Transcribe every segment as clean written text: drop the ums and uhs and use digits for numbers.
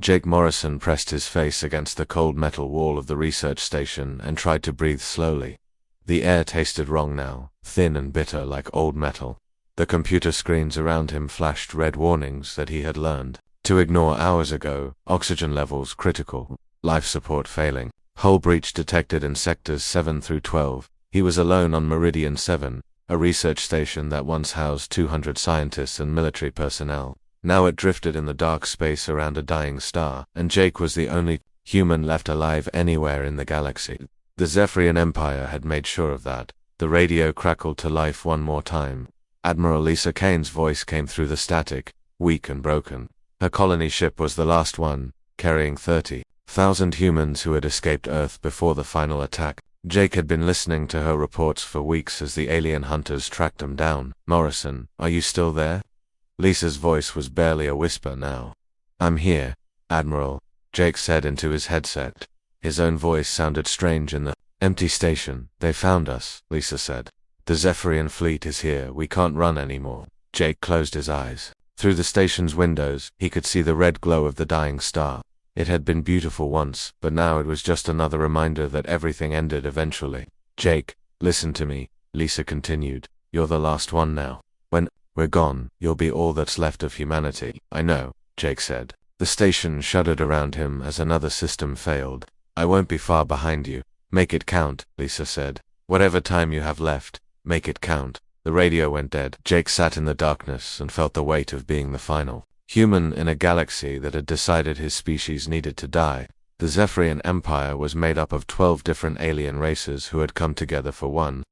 Jake Morrison pressed his face against the cold metal wall of the research station and tried to breathe slowly. The air tasted wrong now, thin and bitter like old metal. The computer screens around him flashed red warnings that he had learned to ignore hours ago: oxygen levels critical, life support failing, hull breach detected in sectors 7 through 12. He was alone on Meridian 7, a research station that once housed 200 scientists and military personnel. Now it drifted in the dark space around a dying star, and Jake was the only human left alive anywhere in the galaxy. The Zephyrian Empire had made sure of that. The radio crackled to life one more time. Admiral Lisa Kane's voice came through the static, weak and broken. Her colony ship was the last one, carrying 30,000 humans who had escaped Earth before the final attack. Jake had been listening to her reports for weeks as the alien hunters tracked them down. "Morrison, are you still there?" Lisa's voice was barely a whisper now. "I'm here, Admiral," Jake said into his headset. His own voice sounded strange in the empty station. "They found us," Lisa said. "The Zephyrian fleet is here. We can't run anymore." Jake closed his eyes. Through the station's windows, he could see the red glow of the dying star. It had been beautiful once, but now it was just another reminder that everything ended eventually. "Jake, listen to me," Lisa continued. "You're the last one now. When we're gone, you'll be all that's left of humanity." "I know," Jake said. The station shuddered around him as another system failed. "I won't be far behind you. Make it count," Lisa said. "Whatever time you have left, make it count." The radio went dead. Jake sat in the darkness and felt the weight of being the final human in a galaxy that had decided his species needed to die. The Zephyrian Empire was made up of 12 different alien races who had come together for one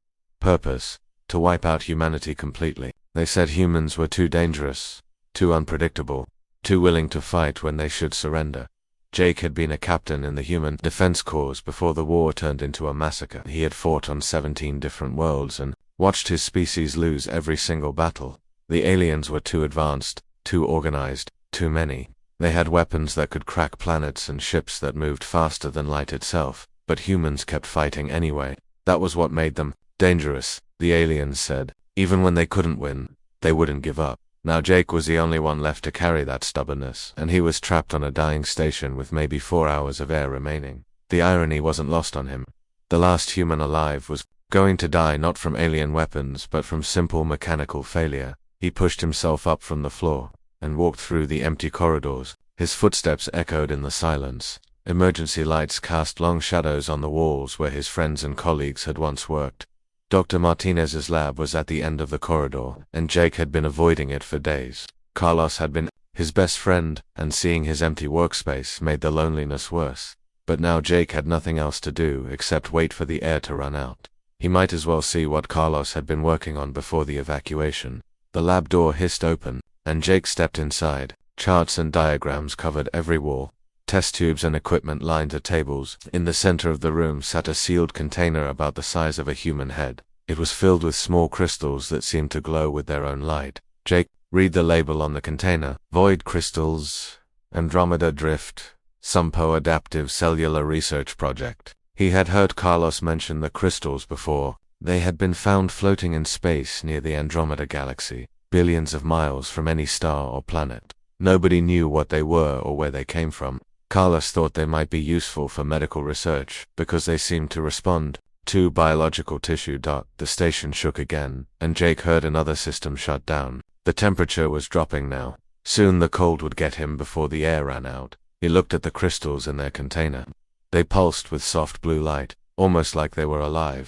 purpose: to wipe out humanity completely. They said humans were too dangerous, too unpredictable, too willing to fight when they should surrender. Jake had been a captain in the Human Defense Corps before the war turned into a massacre. He had fought on 17 different worlds and watched his species lose every single battle. The aliens were too advanced, too organized, too many. They had weapons that could crack planets and ships that moved faster than light itself, but humans kept fighting anyway. That was what made them dangerous, the aliens said. Even when they couldn't win, they wouldn't give up. Now Jake was the only one left to carry that stubbornness, and he was trapped on a dying station with maybe 4 hours of air remaining. The irony wasn't lost on him. The last human alive was going to die not from alien weapons but from simple mechanical failure. He pushed himself up from the floor and walked through the empty corridors. His footsteps echoed in the silence. Emergency lights cast long shadows on the walls where his friends and colleagues had once worked. Dr. Martinez's lab was at the end of the corridor, and Jake had been avoiding it for days. Carlos had been his best friend, and seeing his empty workspace made the loneliness worse. But now Jake had nothing else to do except wait for the air to run out. He might as well see what Carlos had been working on before the evacuation. The lab door hissed open, and Jake stepped inside. Charts and diagrams covered every wall. Test tubes and equipment lined the tables. In the center of the room sat a sealed container about the size of a human head. It was filled with small crystals that seemed to glow with their own light. "Jake, read the label on the container. Void crystals, Andromeda drift, Sumpo Adaptive Cellular Research Project." He had heard Carlos mention the crystals before. They had been found floating in space near the Andromeda galaxy, billions of miles from any star or planet. Nobody knew what they were or where they came from. Carlos thought they might be useful for medical research, because they seemed to respond to biological tissue. The station shook again, and Jake heard another system shut down. The temperature was dropping now. Soon the cold would get him before the air ran out. He looked at the crystals in their container. They pulsed with soft blue light, almost like they were alive.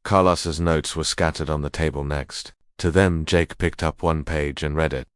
Carlos's notes were scattered on the table next. To them, Jake picked up one page and read it.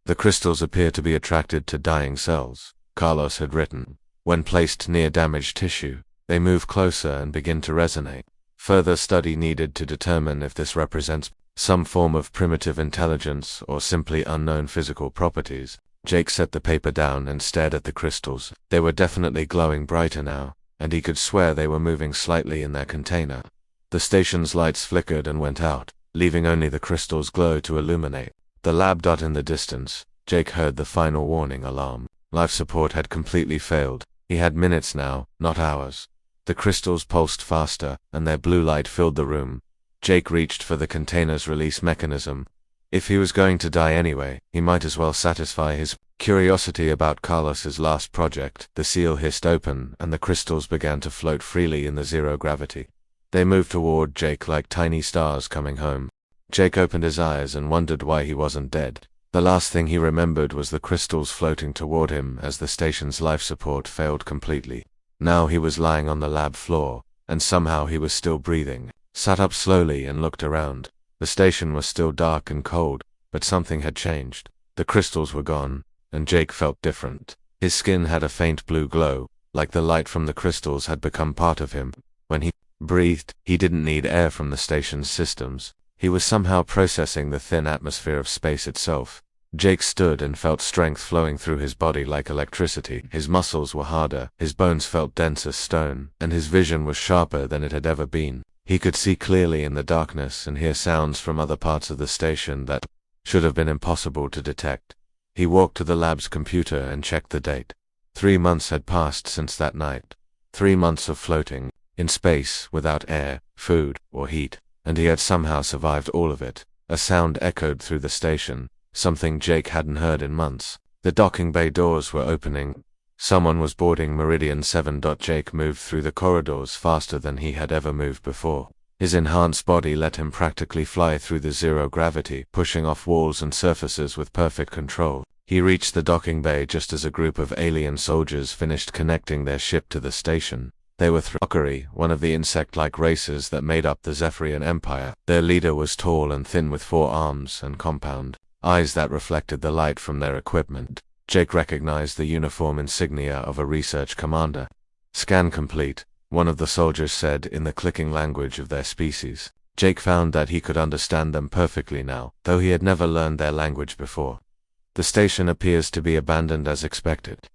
"The crystals appear to be attracted to dying cells," Carlos had written. "When placed near damaged tissue, they move closer and begin to resonate. Further study needed to determine if this represents some form of primitive intelligence or simply unknown physical properties." Jake set the paper down and stared at the crystals. They were definitely glowing brighter now, and he could swear they were moving slightly in their container. The station's lights flickered and went out, leaving only the crystal's glow to illuminate the lab dot in the distance. Jake heard the final warning alarm. Life support had completely failed. He had minutes now, not hours. The crystals pulsed faster, and their blue light filled the room. Jake reached for the container's release mechanism. If he was going to die anyway, he might as well satisfy his curiosity about Carlos's last project. The seal hissed open, and the crystals began to float freely in the zero gravity. They moved toward Jake like tiny stars coming home. Jake opened his eyes and wondered why he wasn't dead. The last thing he remembered was the crystals floating toward him as the station's life support failed completely. Now he was lying on the lab floor, and somehow he was still breathing. Sat up slowly and looked around. The station was still dark and cold, but something had changed. The crystals were gone, and Jake felt different. His skin had a faint blue glow, like the light from the crystals had become part of him. When he breathed, he didn't need air from the station's systems. He was somehow processing the thin atmosphere of space itself. Jake stood and felt strength flowing through his body like electricity. His muscles were harder, his bones felt dense as stone, and his vision was sharper than it had ever been. He could see clearly in the darkness and hear sounds from other parts of the station that should have been impossible to detect. He walked to the lab's computer and checked the date. 3 months had passed since that night. 3 months of floating in space without air, food, or heat, and he had somehow survived all of it. A sound echoed through the station, something Jake hadn't heard in months. The docking bay doors were opening. Someone was boarding Meridian 7. Jake moved through the corridors faster than he had ever moved before. His enhanced body let him practically fly through the zero gravity, pushing off walls and surfaces with perfect control. He reached the docking bay just as a group of alien soldiers finished connecting their ship to the station. They were Thrakari, one of the insect-like races that made up the Zephyrian Empire. Their leader was tall and thin with 4 arms and compound eyes that reflected the light from their equipment. Jake recognized the uniform insignia of a research commander. "Scan complete," one of the soldiers said in the clicking language of their species. Jake found that he could understand them perfectly now, though he had never learned their language before. "The station appears to be abandoned as expected."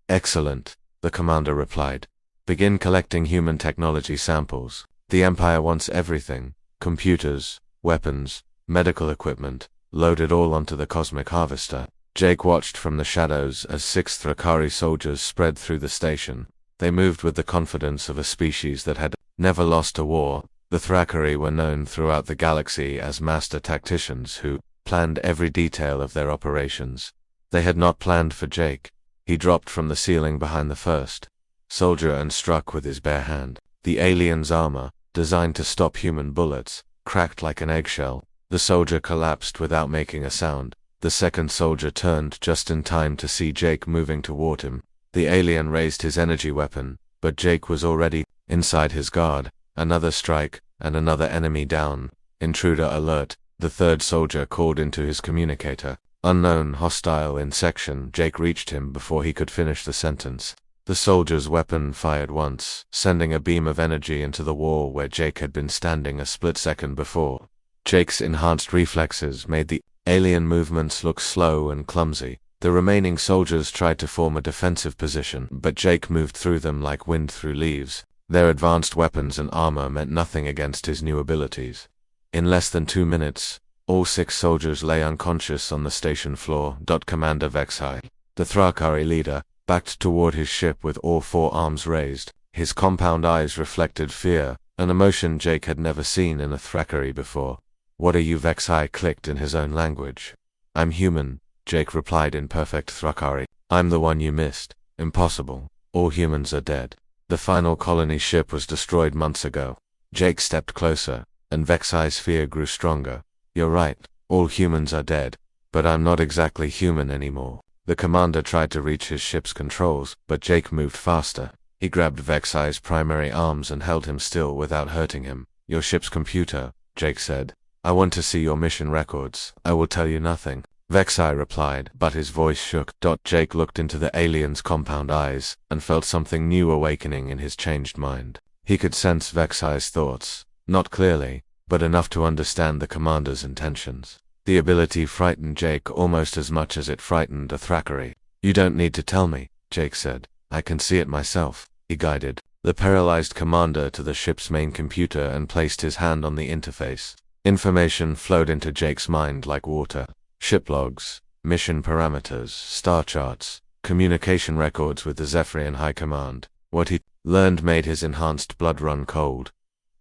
"Excellent," the commander replied. "Begin collecting human technology samples. The Empire wants everything: computers, weapons, medical equipment. Load it all onto the cosmic harvester." Jake watched from the shadows as 6 Thrakari soldiers spread through the station. They moved with the confidence of a species that had never lost a war. The Thrakari were known throughout the galaxy as master tacticians who planned every detail of their operations. They had not planned for Jake. He dropped from the ceiling behind the first soldier and struck with his bare hand. The alien's armor, designed to stop human bullets, cracked like an eggshell. The soldier collapsed without making a sound. The second soldier turned just in time to see Jake moving toward him. The alien raised his energy weapon, but Jake was already inside his guard. Another strike, and another enemy down. "Intruder alert," the third soldier called into his communicator. "Unknown hostile in section." Jake reached him before he could finish the sentence. The soldier's weapon fired once, sending a beam of energy into the wall where Jake had been standing a split second before. Jake's enhanced reflexes made the alien movements look slow and clumsy. The remaining soldiers tried to form a defensive position, but Jake moved through them like wind through leaves. Their advanced weapons and armor meant nothing against his new abilities. In less than 2 minutes, all 6 soldiers lay unconscious on the station floor. Commander Vexai, the Thrakari leader, backed toward his ship with all 4 arms raised. His compound eyes reflected fear, an emotion Jake had never seen in a Thrakari before. "What are you?" Vexai clicked in his own language. "I'm human," Jake replied in perfect Thrakari. "I'm the one you missed." "Impossible. All humans are dead. The final colony ship was destroyed months ago." Jake stepped closer, and Vexai's fear grew stronger. "You're right. All humans are dead. But I'm not exactly human anymore." The commander tried to reach his ship's controls, but Jake moved faster. He grabbed Vexai's primary arms and held him still without hurting him. "Your ship's computer," Jake said. "I want to see your mission records." "I will tell you nothing," Vexai replied, but his voice shook. Jake looked into the alien's compound eyes, and felt something new awakening in his changed mind. He could sense Vexai's thoughts, not clearly, but enough to understand the commander's intentions. The ability frightened Jake almost as much as it frightened a Thrakari. "You don't need to tell me," Jake said. "I can see it myself." He guided the paralyzed commander to the ship's main computer and placed his hand on the interface. Information flowed into Jake's mind like water. Ship logs, mission parameters, star charts, communication records with the Zephyrian High Command. What he learned made his enhanced blood run cold.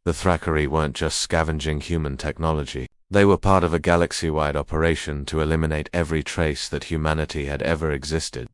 The Thrakari weren't just scavenging human technology. They were part of a galaxy-wide operation to eliminate every trace that humanity had ever existed.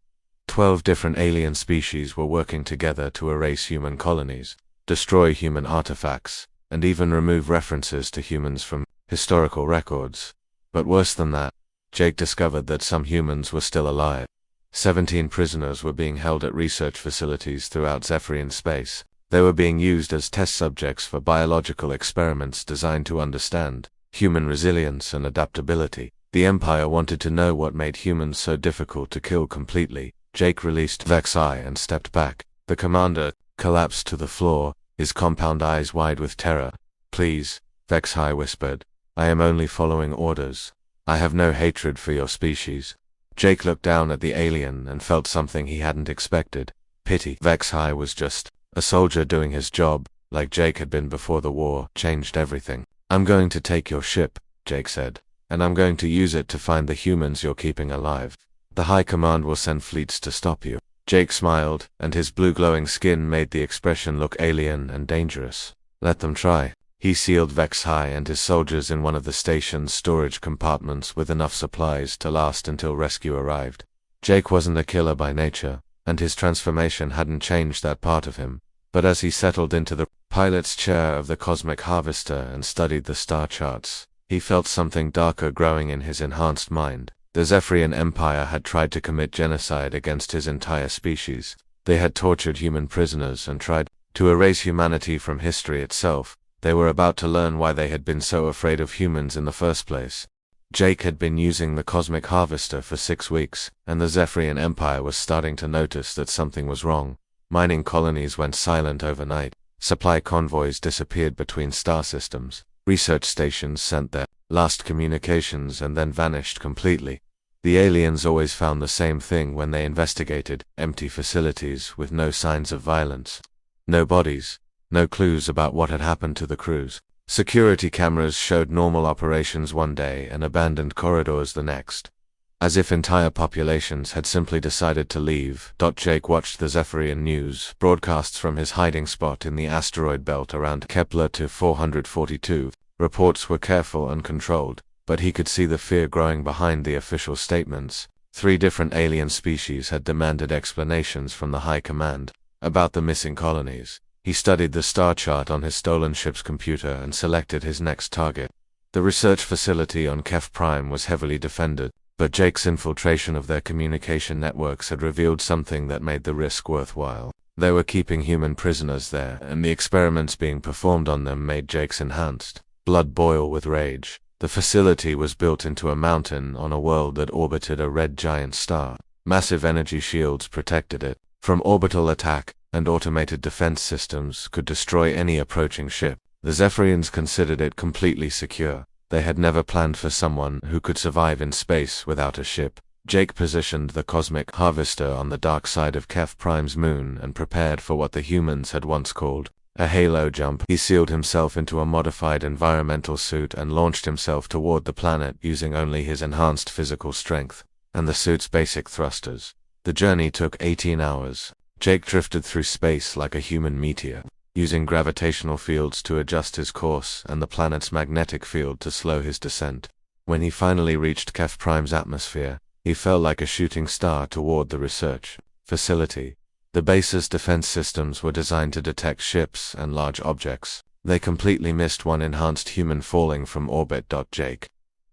12 different alien species were working together to erase human colonies, destroy human artifacts, and even remove references to humans from historical records. But worse than that, Jake discovered that some humans were still alive. 17 prisoners were being held at research facilities throughout Zephyrian space. They were being used as test subjects for biological experiments designed to understand human resilience and adaptability. The Empire wanted to know what made humans so difficult to kill completely. Jake released Vexi and stepped back. The commander collapsed to the floor, his compound eyes wide with terror. "Please," Vexi whispered. "I am only following orders. I have no hatred for your species." Jake looked down at the alien and felt something he hadn't expected. Pity. Vexi was just a soldier doing his job, like Jake had been before the war changed everything. "I'm going to take your ship," Jake said, "and I'm going to use it to find the humans you're keeping alive. The High Command will send fleets to stop you." Jake smiled, and his blue glowing skin made the expression look alien and dangerous. "Let them try." He sealed Vexi and his soldiers in one of the station's storage compartments with enough supplies to last until rescue arrived. Jake wasn't a killer by nature, and his transformation hadn't changed that part of him. But as he settled into the pilot's chair of the Cosmic Harvester and studied the star charts, he felt something darker growing in his enhanced mind. The Zephyrian Empire had tried to commit genocide against his entire species. They had tortured human prisoners and tried to erase humanity from history itself. They were about to learn why they had been so afraid of humans in the first place. Jake had been using the Cosmic Harvester for 6 weeks, and the Zephyrian Empire was starting to notice that something was wrong. Mining colonies went silent overnight. Supply convoys disappeared between star systems. Research stations sent their last communications and then vanished completely. The aliens always found the same thing when they investigated: empty facilities with no signs of violence. No bodies. No clues about what had happened to the crews. Security cameras showed normal operations one day and abandoned corridors the next, as if entire populations had simply decided to leave. Jake watched the Zephyrian news broadcasts from his hiding spot in the asteroid belt around Kepler 442. Reports were careful and controlled, but he could see the fear growing behind the official statements. 3 different alien species had demanded explanations from the High Command about the missing colonies. He studied the star chart on his stolen ship's computer and selected his next target. The research facility on Kef Prime was heavily defended, but Jake's infiltration of their communication networks had revealed something that made the risk worthwhile. They were keeping human prisoners there, and the experiments being performed on them made Jake's enhanced blood boil with rage. The facility was built into a mountain on a world that orbited a red giant star. Massive energy shields protected it from orbital attack, and automated defense systems could destroy any approaching ship. The Zephyrians considered it completely secure. They had never planned for someone who could survive in space without a ship. Jake positioned the Cosmic Harvester on the dark side of Kef Prime's moon and prepared for what the humans had once called a halo jump. He sealed himself into a modified environmental suit and launched himself toward the planet using only his enhanced physical strength and the suit's basic thrusters. The journey took 18 hours. Jake drifted through space like a human meteor, using gravitational fields to adjust his course and the planet's magnetic field to slow his descent. When he finally reached Kef Prime's atmosphere, he fell like a shooting star toward the research facility. The base's defense systems were designed to detect ships and large objects. They completely missed one enhanced human falling from orbit. Jake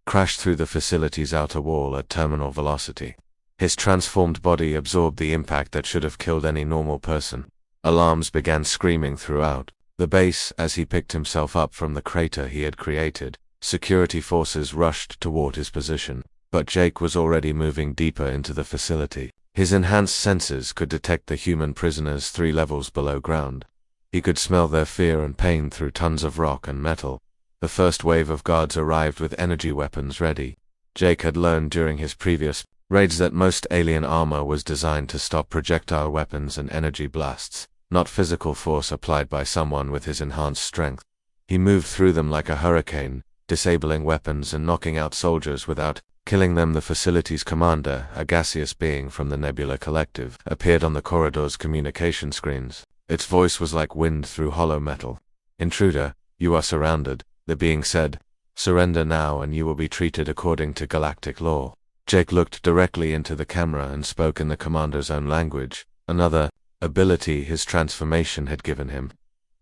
crashed through the facility's outer wall at terminal velocity. His transformed body absorbed the impact that should have killed any normal person. Alarms began screaming throughout the base as he picked himself up from the crater he had created. Security forces rushed toward his position, but Jake was already moving deeper into the facility. His enhanced senses could detect the human prisoners 3 levels below ground. He could smell their fear and pain through tons of rock and metal. The first wave of guards arrived with energy weapons ready. Jake had learned during his previous raids that most alien armor was designed to stop projectile weapons and energy blasts, not physical force applied by someone with his enhanced strength. He moved through them like a hurricane, disabling weapons and knocking out soldiers without killing them. The facility's commander, a gaseous being from the Nebula Collective, appeared on the corridor's communication screens. Its voice was like wind through hollow metal. "Intruder, you are surrounded," the being said. Surrender now and you will be treated according to galactic law. Jake looked directly into the camera and spoke in the commander's own language, another ability his transformation had given him.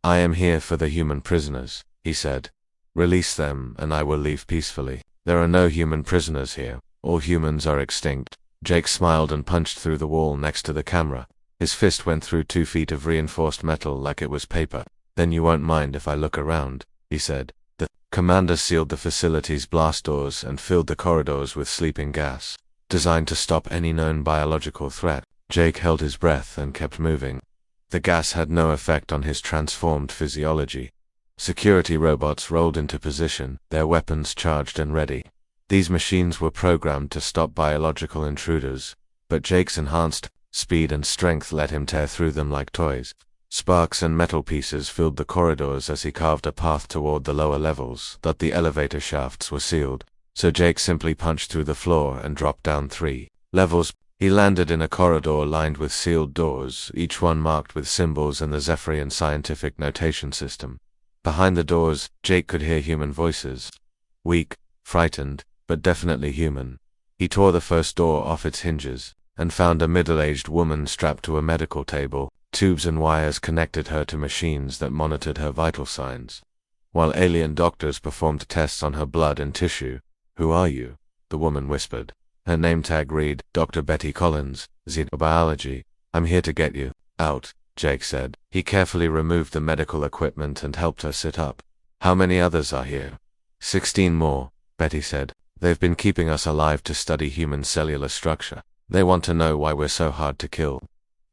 I am here for the human prisoners, he said. Release them and I will leave peacefully. There are no human prisoners here. All humans are extinct. Jake smiled and punched through the wall next to the camera. His fist went through 2 feet of reinforced metal like it was paper. Then you won't mind if I look around, he said. The commander sealed the facility's blast doors and filled the corridors with sleeping gas, designed to stop any known biological threat. Jake held his breath and kept moving. The gas had no effect on his transformed physiology. Security robots rolled into position, their weapons charged and ready. These machines were programmed to stop biological intruders, but Jake's enhanced speed and strength let him tear through them like toys. Sparks and metal pieces filled the corridors as he carved a path toward the lower levels, but the elevator shafts were sealed, so Jake simply punched through the floor and dropped down 3 levels. He landed in a corridor lined with sealed doors, each one marked with symbols in the Zephyrian scientific notation system. Behind the doors, Jake could hear human voices. Weak, frightened, but definitely human. He tore the first door off its hinges, and found a middle-aged woman strapped to a medical table. Tubes and wires connected her to machines that monitored her vital signs, while alien doctors performed tests on her blood and tissue. Who are you? The woman whispered. Her name tag read, Dr. Betty Collins, Xenobiology. I'm here to get you out, Jake said. He carefully removed the medical equipment and helped her sit up. How many others are here? 16 more, Betty said. They've been keeping us alive to study human cellular structure. They want to know why we're so hard to kill.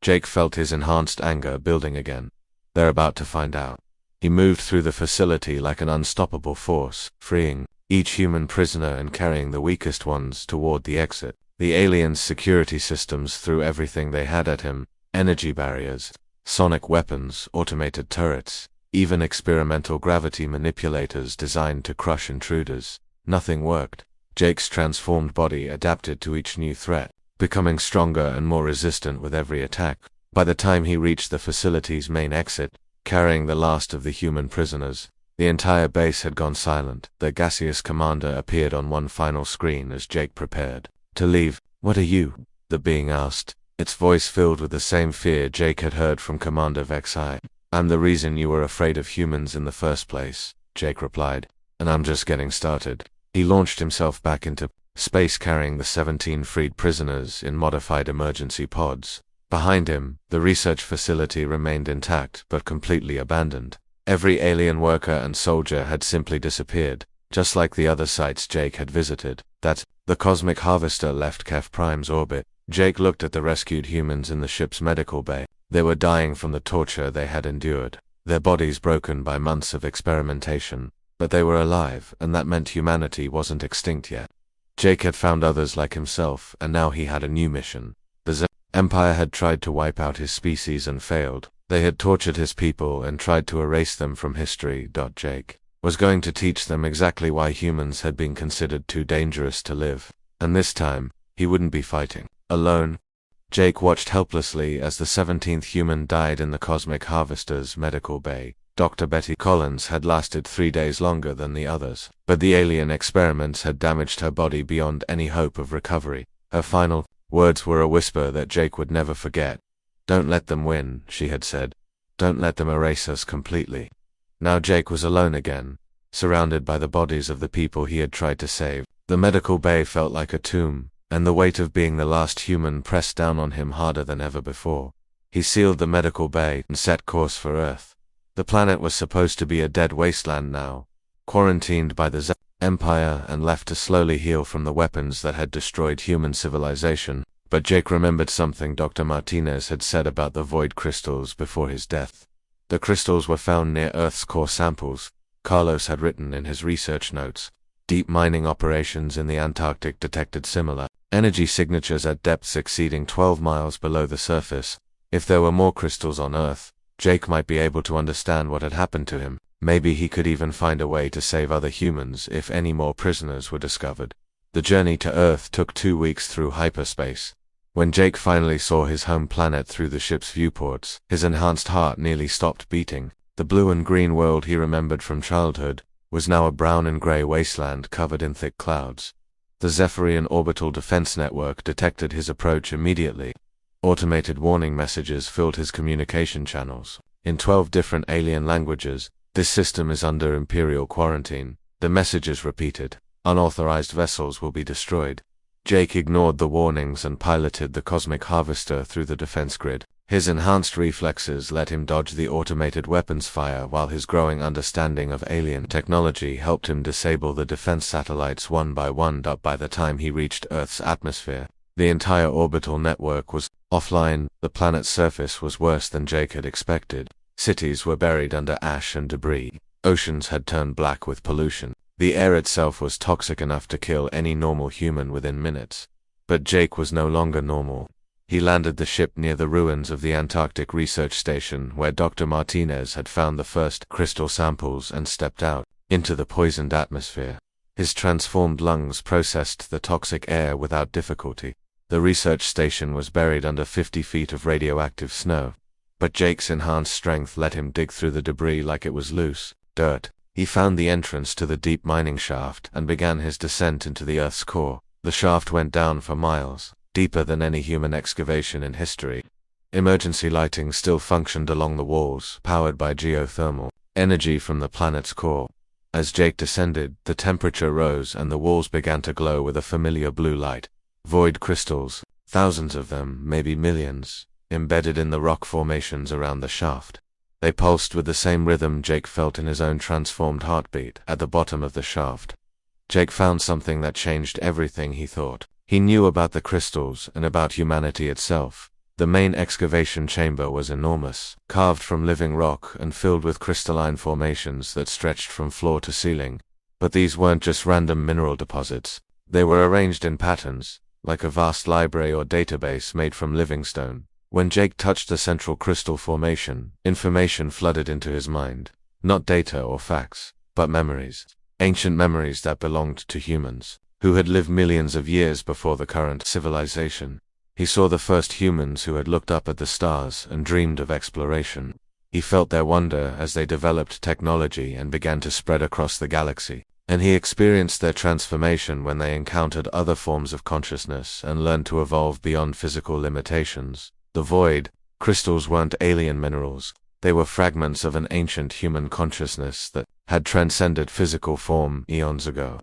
Jake felt his enhanced anger building again. They're about to find out. He moved through the facility like an unstoppable force, freeing each human prisoner and carrying the weakest ones toward the exit. The aliens' security systems threw everything they had at him: energy barriers, sonic weapons, automated turrets, even experimental gravity manipulators designed to crush intruders. Nothing worked. Jake's transformed body adapted to each new threat, becoming stronger and more resistant with every attack. By the time he reached the facility's main exit, carrying the last of the human prisoners, the entire base had gone silent. The gaseous commander appeared on one final screen as Jake prepared to leave. What are you? The being asked, its voice filled with the same fear Jake had heard from Commander Vexi. I'm the reason you were afraid of humans in the first place, Jake replied, and I'm just getting started. He launched himself back into space carrying the 17 freed prisoners in modified emergency pods. Behind him, the research facility remained intact but completely abandoned. Every alien worker and soldier had simply disappeared, just like the other sites Jake had visited. The cosmic harvester left Kef Prime's orbit. Jake looked at the rescued humans in the ship's medical bay. They were dying from the torture they had endured, their bodies broken by months of experimentation, but they were alive, and that meant humanity wasn't extinct yet. Jake had found others like himself, and now he had a new mission. The Empire had tried to wipe out his species and failed. They had tortured his people and tried to erase them from history. Jake was going to teach them exactly why humans had been considered too dangerous to live, and this time, he wouldn't be fighting alone. Jake watched helplessly as the 17th human died in the Cosmic Harvester's medical bay. Dr. Betty Collins had lasted 3 days longer than the others, but the alien experiments had damaged her body beyond any hope of recovery. Her final words were a whisper that Jake would never forget. Don't let them win, she had said. Don't let them erase us completely. Now Jake was alone again, surrounded by the bodies of the people he had tried to save. The medical bay felt like a tomb, and the weight of being the last human pressed down on him harder than ever before. He sealed the medical bay and set course for Earth. The planet was supposed to be a dead wasteland now, quarantined by the Empire and left to slowly heal from the weapons that had destroyed human civilization. But Jake remembered something Dr. Martinez had said about the void crystals before his death. The crystals were found near Earth's core samples, Carlos had written in his research notes. Deep mining operations in the Antarctic detected similar energy signatures at depths exceeding 12 miles below the surface. If there were more crystals on Earth, Jake might be able to understand what had happened to him. Maybe he could even find a way to save other humans if any more prisoners were discovered. The journey to Earth took 2 weeks through hyperspace. When Jake finally saw his home planet through the ship's viewports, his enhanced heart nearly stopped beating. The blue and green world he remembered from childhood, was now a brown and gray wasteland covered in thick clouds. The Zephyrian Orbital Defense Network detected his approach immediately. Automated warning messages filled his communication channels. In 12 different alien languages, "This system is under Imperial quarantine." The messages repeated, "Unauthorized vessels will be destroyed." Jake ignored the warnings and piloted the cosmic harvester through the defense grid. His enhanced reflexes let him dodge the automated weapons fire, while his growing understanding of alien technology helped him disable the defense satellites one by one. By the time he reached Earth's atmosphere, the entire orbital network was offline. The planet's surface was worse than Jake had expected. Cities were buried under ash and debris. Oceans had turned black with pollution. The air itself was toxic enough to kill any normal human within minutes. But Jake was no longer normal. He landed the ship near the ruins of the Antarctic Research Station, where Dr. Martinez had found the first crystal samples, and stepped out into the poisoned atmosphere. His transformed lungs processed the toxic air without difficulty. The research station was buried under 50 feet of radioactive snow. But Jake's enhanced strength let him dig through the debris like it was loose dirt. He found the entrance to the deep mining shaft and began his descent into the Earth's core. The shaft went down for miles, deeper than any human excavation in history. Emergency lighting still functioned along the walls, powered by geothermal energy from the planet's core. As Jake descended, the temperature rose and the walls began to glow with a familiar blue light. Void crystals, thousands of them, maybe millions, embedded in the rock formations around the shaft. They pulsed with the same rhythm Jake felt in his own transformed heartbeat at the bottom of the shaft. Jake found something that changed everything he thought. He knew about the crystals and about humanity itself. The main excavation chamber was enormous, carved from living rock and filled with crystalline formations that stretched from floor to ceiling. But these weren't just random mineral deposits. They were arranged in patterns, like a vast library or database made from living stone. When Jake touched the central crystal formation, information flooded into his mind. Not data or facts, but memories. Ancient memories that belonged to humans, who had lived millions of years before the current civilization. He saw the first humans who had looked up at the stars and dreamed of exploration. He felt their wonder as they developed technology and began to spread across the galaxy. And he experienced their transformation when they encountered other forms of consciousness and learned to evolve beyond physical limitations. The void crystals weren't alien minerals. They were fragments of an ancient human consciousness that had transcended physical form eons ago.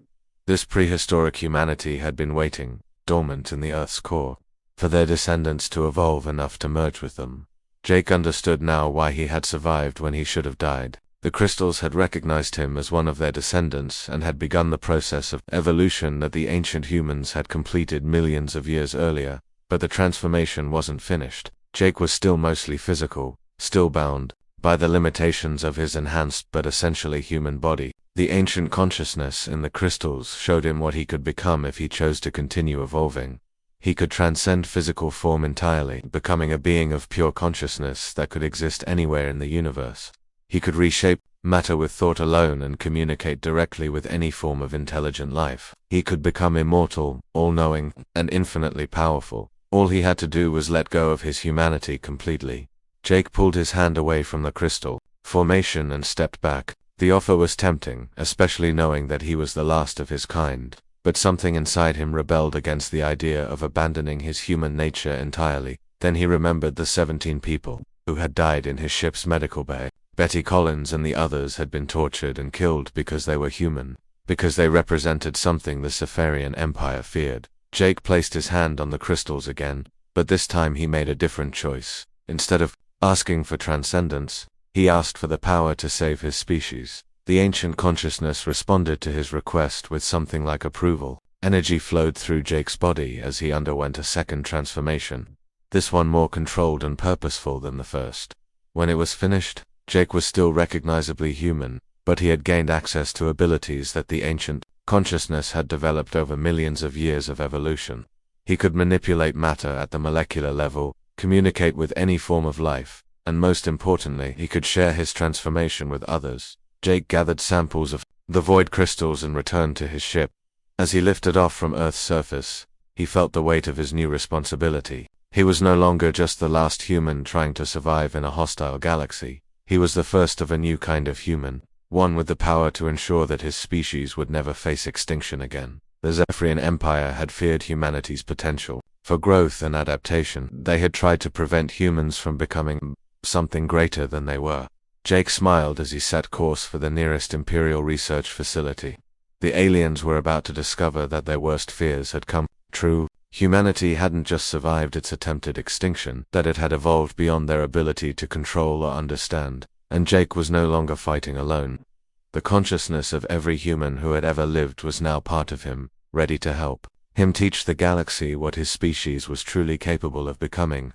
This prehistoric humanity had been waiting, dormant in the Earth's core, for their descendants to evolve enough to merge with them. Jake understood now why he had survived when he should have died. The crystals had recognized him as one of their descendants and had begun the process of evolution that the ancient humans had completed millions of years earlier. But the transformation wasn't finished. Jake was still mostly physical, still bound by the limitations of his enhanced but essentially human body. The ancient consciousness in the crystals showed him what he could become if he chose to continue evolving. He could transcend physical form entirely, becoming a being of pure consciousness that could exist anywhere in the universe. He could reshape matter with thought alone and communicate directly with any form of intelligent life. He could become immortal, all-knowing, and infinitely powerful. All he had to do was let go of his humanity completely. Jake pulled his hand away from the crystal formation and stepped back. The offer was tempting, especially knowing that he was the last of his kind. But something inside him rebelled against the idea of abandoning his human nature entirely. Then he remembered the 17 people who had died in his ship's medical bay. Betty Collins and the others had been tortured and killed because they were human, because they represented something the Cepharian Empire feared. Jake placed his hand on the crystals again, but this time he made a different choice. Instead of asking for transcendence, he asked for the power to save his species. The ancient consciousness responded to his request with something like approval. Energy flowed through Jake's body as he underwent a second transformation, this one more controlled and purposeful than the first. When it was finished, Jake was still recognizably human, but he had gained access to abilities that the ancient consciousness had developed over millions of years of evolution. He could manipulate matter at the molecular level, communicate with any form of life, and most importantly, he could share his transformation with others. Jake gathered samples of the void crystals and returned to his ship. As he lifted off from Earth's surface, he felt the weight of his new responsibility. He was no longer just the last human trying to survive in a hostile galaxy. He was the first of a new kind of human, one with the power to ensure that his species would never face extinction again. The Zephyrian Empire had feared humanity's potential for growth and adaptation. They had tried to prevent humans from becoming something greater than they were. Jake smiled as he set course for the nearest Imperial research facility. The aliens were about to discover that their worst fears had come true. Humanity hadn't just survived its attempted extinction, that it had evolved beyond their ability to control or understand, and Jake was no longer fighting alone. The consciousness of every human who had ever lived was now part of him, ready to help him teach the galaxy what his species was truly capable of becoming.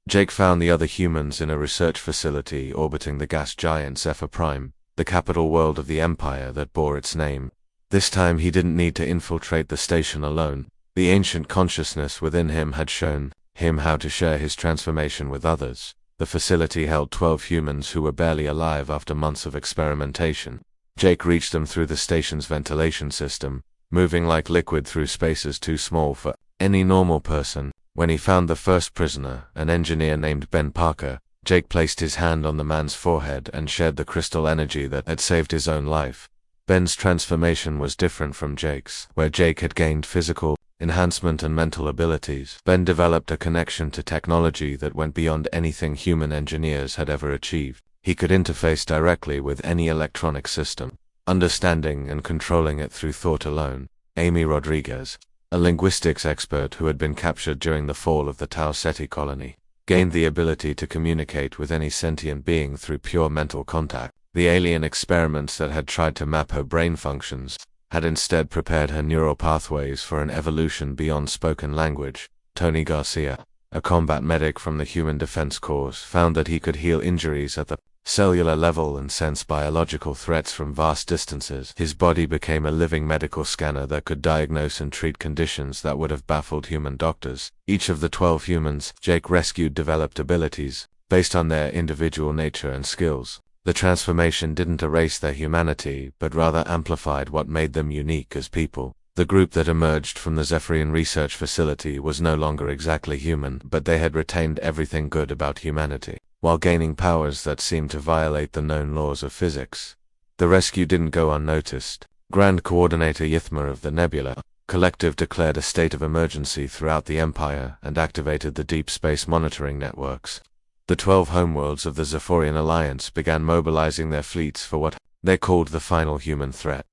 Jake found the other humans in a research facility orbiting the gas giant Zephyr Prime, the capital world of the empire that bore its name. This time he didn't need to infiltrate the station alone. The ancient consciousness within him had shown him how to share his transformation with others. The facility held 12 humans who were barely alive after months of experimentation. Jake reached them through the station's ventilation system, moving like liquid through spaces too small for any normal person. When he found the first prisoner, an engineer named Ben Parker, Jake placed his hand on the man's forehead and shared the crystal energy that had saved his own life. Ben's transformation was different from Jake's. Where Jake had gained physical enhancement and mental abilities, Ben developed a connection to technology that went beyond anything human engineers had ever achieved. He could interface directly with any electronic system, understanding and controlling it through thought alone. Amy Rodriguez, a linguistics expert who had been captured during the fall of the Tau Ceti colony, gained the ability to communicate with any sentient being through pure mental contact. The alien experiments that had tried to map her brain functions had instead prepared her neural pathways for an evolution beyond spoken language. Tony Garcia, a combat medic from the Human Defense Corps, found that he could heal injuries at the cellular level and sense biological threats from vast distances. His body became a living medical scanner that could diagnose and treat conditions that would have baffled human doctors. Each of the 12 humans Jake rescued developed abilities based on their individual nature and skills. The transformation didn't erase their humanity, but rather amplified what made them unique as people. The group that emerged from the Zephyrian research facility was no longer exactly human, but they had retained everything good about humanity, while gaining powers that seemed to violate the known laws of physics. The rescue didn't go unnoticed. Grand Coordinator Yithma of the Nebula Collective declared a state of emergency throughout the Empire and activated the deep space monitoring networks. The 12 homeworlds of the Zephyrian Alliance began mobilizing their fleets for what they called the final human threat.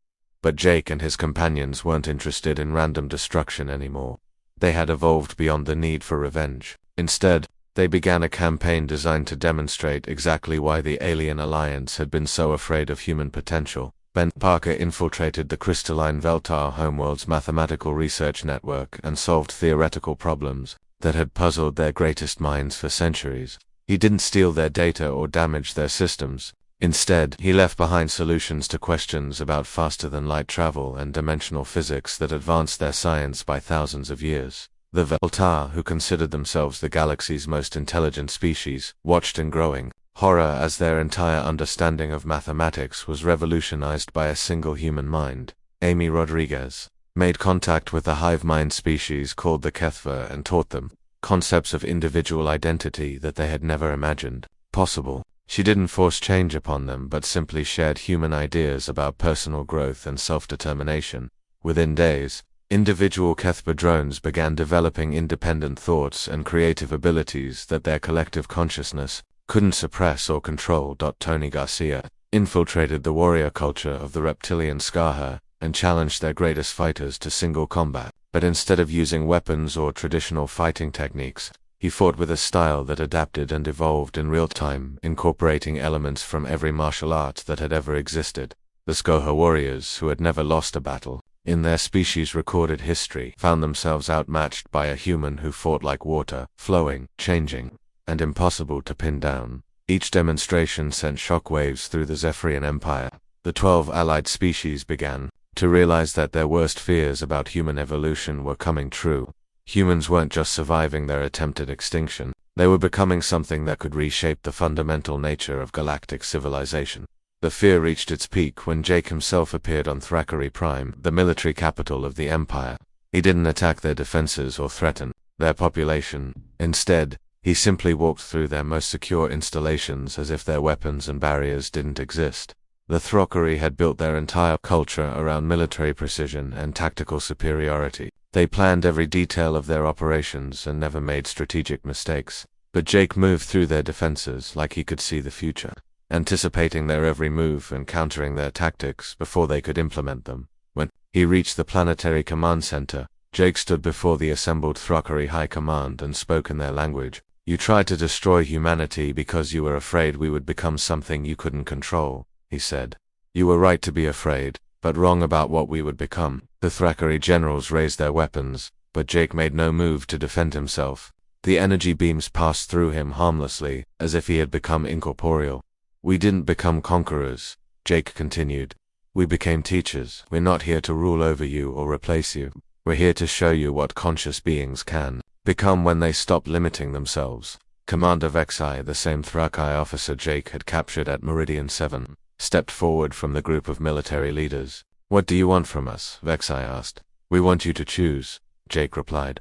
But Jake and his companions weren't interested in random destruction anymore. They had evolved beyond the need for revenge. Instead, they began a campaign designed to demonstrate exactly why the Alien Alliance had been so afraid of human potential. Ben Parker infiltrated the crystalline Veltar homeworld's mathematical research network and solved theoretical problems that had puzzled their greatest minds for centuries. He didn't steal their data or damage their systems. Instead, he left behind solutions to questions about faster-than-light travel and dimensional physics that advanced their science by thousands of years. The Veltar, who considered themselves the galaxy's most intelligent species, watched in growing horror as their entire understanding of mathematics was revolutionized by a single human mind. Amy Rodriguez made contact with a hive mind species called the Kethva and taught them concepts of individual identity that they had never imagined possible. She didn't force change upon them, but simply shared human ideas about personal growth and self-determination. Within days, individual Kethva drones began developing independent thoughts and creative abilities that their collective consciousness couldn't suppress or control. Tony Garcia infiltrated the warrior culture of the reptilian Skaha and challenged their greatest fighters to single combat. But instead of using weapons or traditional fighting techniques, he fought with a style that adapted and evolved in real time, incorporating elements from every martial art that had ever existed. The Skoha warriors, who had never lost a battle in their species' recorded history, found themselves outmatched by a human who fought like water, flowing, changing, and impossible to pin down. Each demonstration sent shockwaves through the Zephyrian Empire. The 12 allied species began to realize that their worst fears about human evolution were coming true. Humans weren't just surviving their attempted extinction, they were becoming something that could reshape the fundamental nature of galactic civilization. The fear reached its peak when Jake himself appeared on Thrakkery Prime, the military capital of the Empire. He didn't attack their defenses or threaten their population. Instead, he simply walked through their most secure installations as if their weapons and barriers didn't exist. The Throckery had built their entire culture around military precision and tactical superiority. They planned every detail of their operations and never made strategic mistakes. But Jake moved through their defenses like he could see the future, anticipating their every move and countering their tactics before they could implement them. When he reached the planetary command center, Jake stood before the assembled Throckery High Command and spoke in their language. "You tried to destroy humanity because you were afraid we would become something you couldn't control," he said. "You were right to be afraid, but wrong about what we would become." The Throckery generals raised their weapons, but Jake made no move to defend himself. The energy beams passed through him harmlessly, as if he had become incorporeal. "We didn't become conquerors," Jake continued. "We became teachers. We're not here to rule over you or replace you. We're here to show you what conscious beings can become when they stop limiting themselves." Commander Vexai, the same Thraki officer Jake had captured at Meridian 7, stepped forward from the group of military leaders. "What do you want from us?" Vexai asked. "We want you to choose," Jake replied.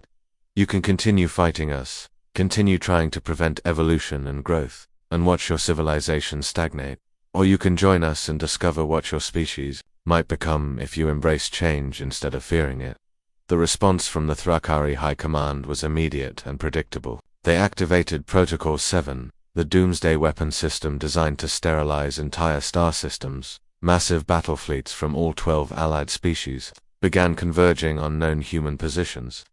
"You can continue fighting us, continue trying to prevent evolution and growth, and watch your civilization stagnate. Or you can join us and discover what your species might become if you embrace change instead of fearing it." The response from the Thracari High Command was immediate and predictable. They activated Protocol 7, the doomsday weapon system designed to sterilize entire star systems. Massive battle fleets from all 12 allied species began converging on known human positions.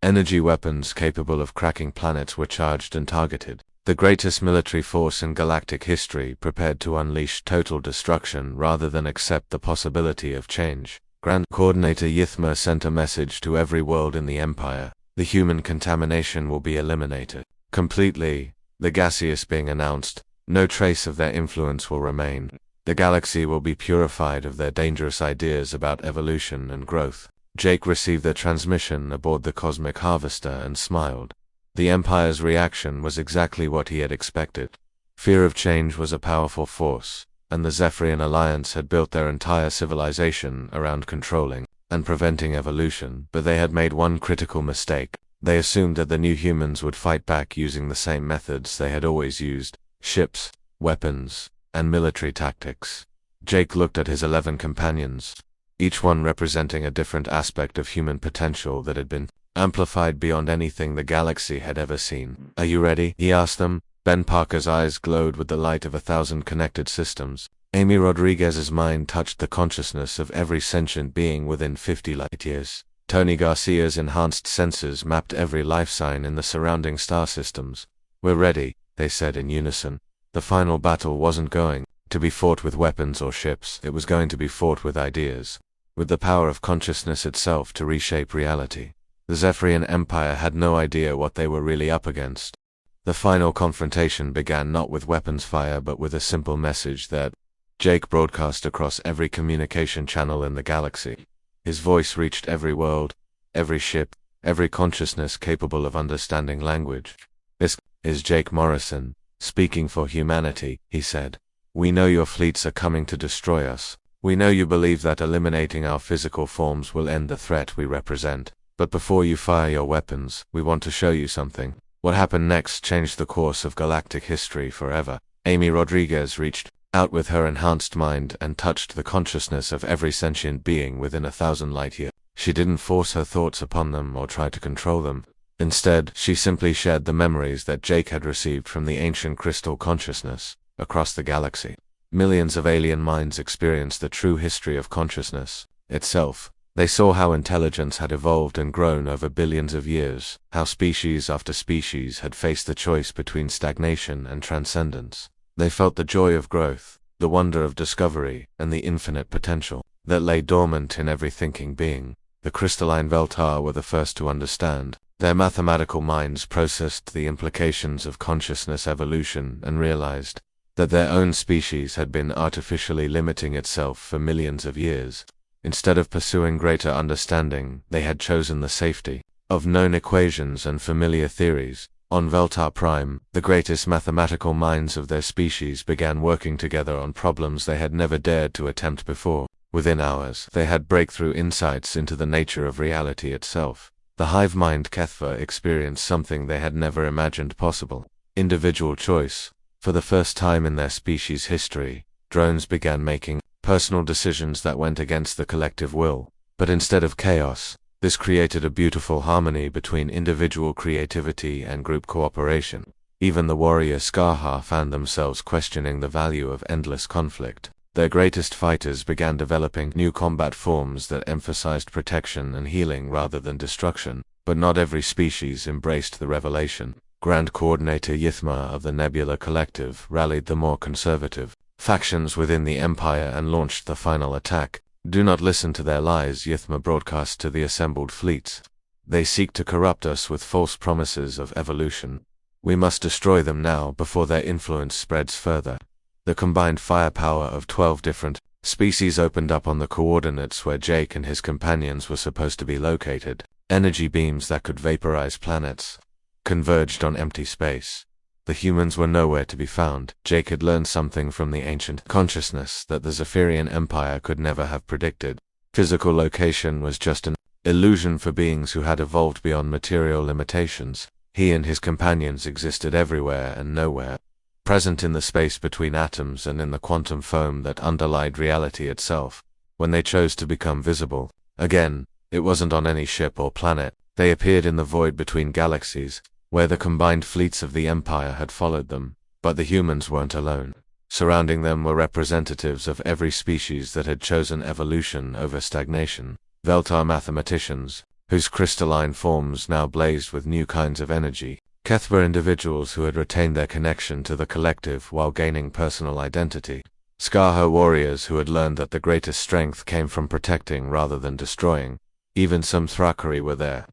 Energy weapons capable of cracking planets were charged and targeted. The greatest military force in galactic history prepared to unleash total destruction rather than accept the possibility of change. Grand Coordinator Yithma sent a message to every world in the Empire. The human contamination will be eliminated completely, the gaseous being announced. No trace of their influence will remain. The galaxy will be purified of their dangerous ideas about evolution and growth. Jake received the transmission aboard the Cosmic Harvester and smiled. The Empire's reaction was exactly what he had expected. Fear of change was a powerful force, and the Zephyrian Alliance had built their entire civilization around controlling and preventing evolution, but they had made one critical mistake. They assumed that the new humans would fight back using the same methods they had always used: ships, weapons, and military tactics. Jake looked at his 11 companions, each one representing a different aspect of human potential that had been amplified beyond anything the galaxy had ever seen. "Are you ready?" he asked them. Ben Parker's eyes glowed with the light of 1,000 connected systems. Amy Rodriguez's mind touched the consciousness of every sentient being within 50 light-years. Tony Garcia's enhanced senses mapped every life sign in the surrounding star systems. "We're ready," they said in unison. The final battle wasn't going to be fought with weapons or ships. It was going to be fought with ideas, with the power of consciousness itself to reshape reality. The Zephyrian Empire had no idea what they were really up against. The final confrontation began not with weapons fire but with a simple message that Jake broadcast across every communication channel in the galaxy. His voice reached every world, every ship, every consciousness capable of understanding language. "This is Jake Morrison, speaking for humanity," he said. "We know your fleets are coming to destroy us. We know you believe that eliminating our physical forms will end the threat we represent. But before you fire your weapons, we want to show you something." What happened next changed the course of galactic history forever. Amy Rodriguez reached out with her enhanced mind and touched the consciousness of every sentient being within 1,000 light-years. She didn't force her thoughts upon them or try to control them. Instead, she simply shared the memories that Jake had received from the ancient crystal consciousness across the galaxy. Millions of alien minds experienced the true history of consciousness itself. They saw how intelligence had evolved and grown over billions of years, how species after species had faced the choice between stagnation and transcendence. They felt the joy of growth, the wonder of discovery, and the infinite potential that lay dormant in every thinking being. The crystalline Veltar were the first to understand. Their mathematical minds processed the implications of consciousness evolution and realized that their own species had been artificially limiting itself for millions of years. Instead of pursuing greater understanding, they had chosen the safety of known equations and familiar theories. On Veltar Prime, the greatest mathematical minds of their species began working together on problems they had never dared to attempt before. Within hours, they had breakthrough insights into the nature of reality itself. The hive mind Kethva experienced something they had never imagined possible: individual choice. For the first time in their species' history, drones began making personal decisions that went against the collective will. But instead of chaos, this created a beautiful harmony between individual creativity and group cooperation. Even the warrior Skaha found themselves questioning the value of endless conflict. Their greatest fighters began developing new combat forms that emphasized protection and healing rather than destruction. But not every species embraced the revelation. Grand Coordinator Yithma of the Nebula Collective rallied the more conservative factions within the Empire and launched the final attack. "Do not listen to their lies," Yithma broadcast to the assembled fleets. "They seek to corrupt us with false promises of evolution. We must destroy them now before their influence spreads further." The combined firepower of 12 different species opened up on the coordinates where Jake and his companions were supposed to be located. Energy beams that could vaporize planets converged on empty space. The humans were nowhere to be found. Jake had learned something from the ancient consciousness that the Zephyrian Empire could never have predicted. Physical location was just an illusion for beings who had evolved beyond material limitations. He and his companions existed everywhere and nowhere, present in the space between atoms and in the quantum foam that underlied reality itself. When they chose to become visible again, it wasn't on any ship or planet. They appeared in the void between galaxies, where the combined fleets of the Empire had followed them. But the humans weren't alone. Surrounding them were representatives of every species that had chosen evolution over stagnation. Veltar mathematicians, whose crystalline forms now blazed with new kinds of energy. Kethva individuals who had retained their connection to the collective while gaining personal identity. Skaha warriors who had learned that the greatest strength came from protecting rather than destroying. Even some Thrakari were there,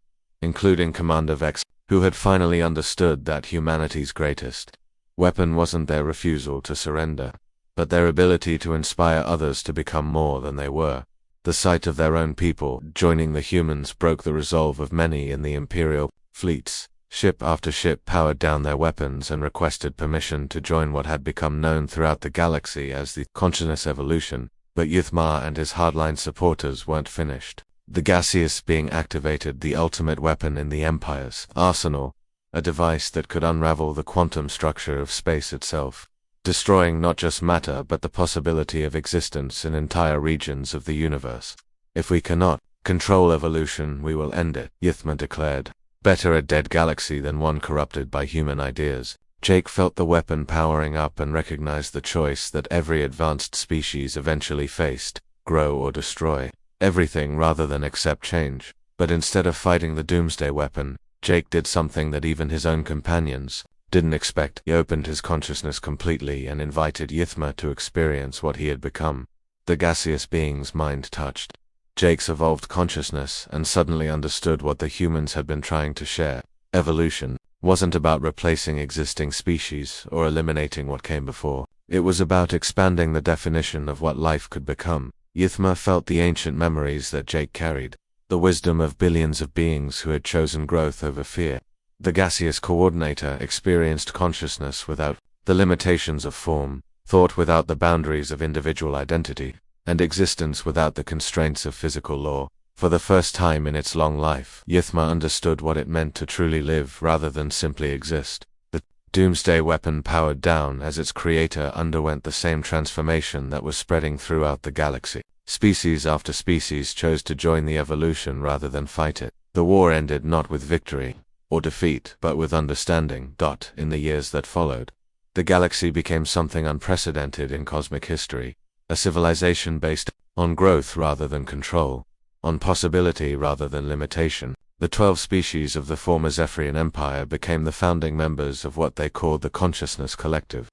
including Commander Vex, who had finally understood that humanity's greatest weapon wasn't their refusal to surrender, but their ability to inspire others to become more than they were. The sight of their own people joining the humans broke the resolve of many in the Imperial fleets. Ship after ship powered down their weapons and requested permission to join what had become known throughout the galaxy as the consciousness evolution. But Yithma and his hardline supporters weren't finished. The gaseous being activated, the ultimate weapon in the Empire's arsenal, a device that could unravel the quantum structure of space itself, destroying not just matter but the possibility of existence in entire regions of the universe. "If we cannot control evolution, we will end it," Yithma declared. "Better a dead galaxy than one corrupted by human ideas." Jake felt the weapon powering up and recognized the choice that every advanced species eventually faced: grow or destroy everything rather than accept change. But instead of fighting the doomsday weapon, Jake did something that even his own companions didn't expect. He opened his consciousness completely and invited Yithma to experience what he had become. The gaseous being's mind touched Jake's evolved consciousness and suddenly understood what the humans had been trying to share. Evolution wasn't about replacing existing species or eliminating what came before. It was about expanding the definition of what life could become. Yithma felt the ancient memories that Jake carried, the wisdom of billions of beings who had chosen growth over fear. The gaseous coordinator experienced consciousness without the limitations of form, thought without the boundaries of individual identity, and existence without the constraints of physical law. For the first time in its long life, Yithma understood what it meant to truly live rather than simply exist. The doomsday weapon powered down as its creator underwent the same transformation that was spreading throughout the galaxy. Species after species chose to join the evolution rather than fight it. The war ended not with victory or defeat, but with understanding. In the years that followed, the galaxy became something unprecedented in cosmic history, a civilization based on growth rather than control, on possibility rather than limitation. The 12 species of the former Zephyrian Empire became the founding members of what they called the Consciousness Collective,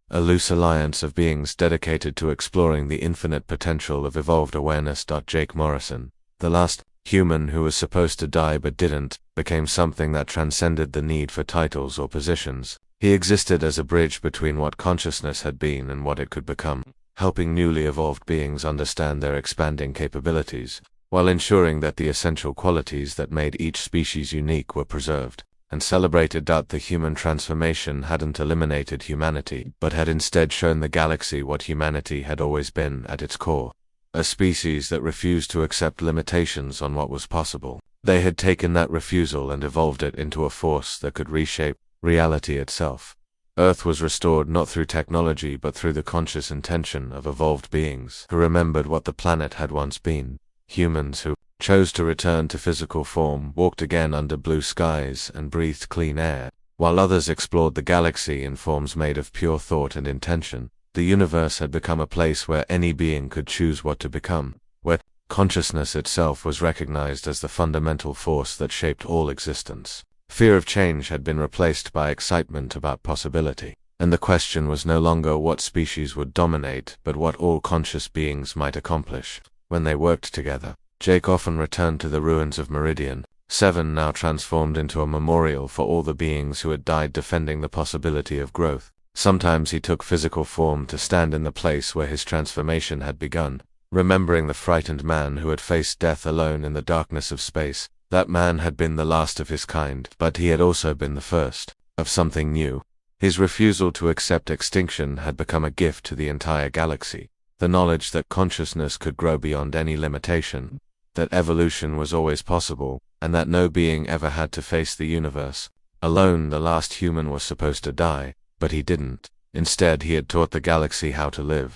a loose alliance of beings dedicated to exploring the infinite potential of evolved awareness. Jake Morrison, the last human who was supposed to die but didn't, became something that transcended the need for titles or positions. He existed as a bridge between what consciousness had been and what it could become, helping newly evolved beings understand their expanding capabilities, while ensuring that the essential qualities that made each species unique were preserved and celebrated. The human transformation hadn't eliminated humanity, but had instead shown the galaxy what humanity had always been at its core, a species that refused to accept limitations on what was possible. They had taken that refusal and evolved it into a force that could reshape reality itself. Earth was restored not through technology but through the conscious intention of evolved beings who remembered what the planet had once been. Humans who chose to return to physical form walked again under blue skies and breathed clean air, while others explored the galaxy in forms made of pure thought and intention. The universe had become a place where any being could choose what to become, where consciousness itself was recognized as the fundamental force that shaped all existence. Fear of change had been replaced by excitement about possibility, and the question was no longer what species would dominate but what all conscious beings might accomplish when they worked together. Jake often returned to the ruins of Meridian 7, now transformed into a memorial for all the beings who had died defending the possibility of growth. Sometimes he took physical form to stand in the place where his transformation had begun, remembering the frightened man who had faced death alone in the darkness of space. That man had been the last of his kind, but he had also been the first of something new. His refusal to accept extinction had become a gift to the entire galaxy. The knowledge that consciousness could grow beyond any limitation, that evolution was always possible, and that no being ever had to face the universe alone. The last human was supposed to die, but he didn't. Instead, he had taught the galaxy how to live.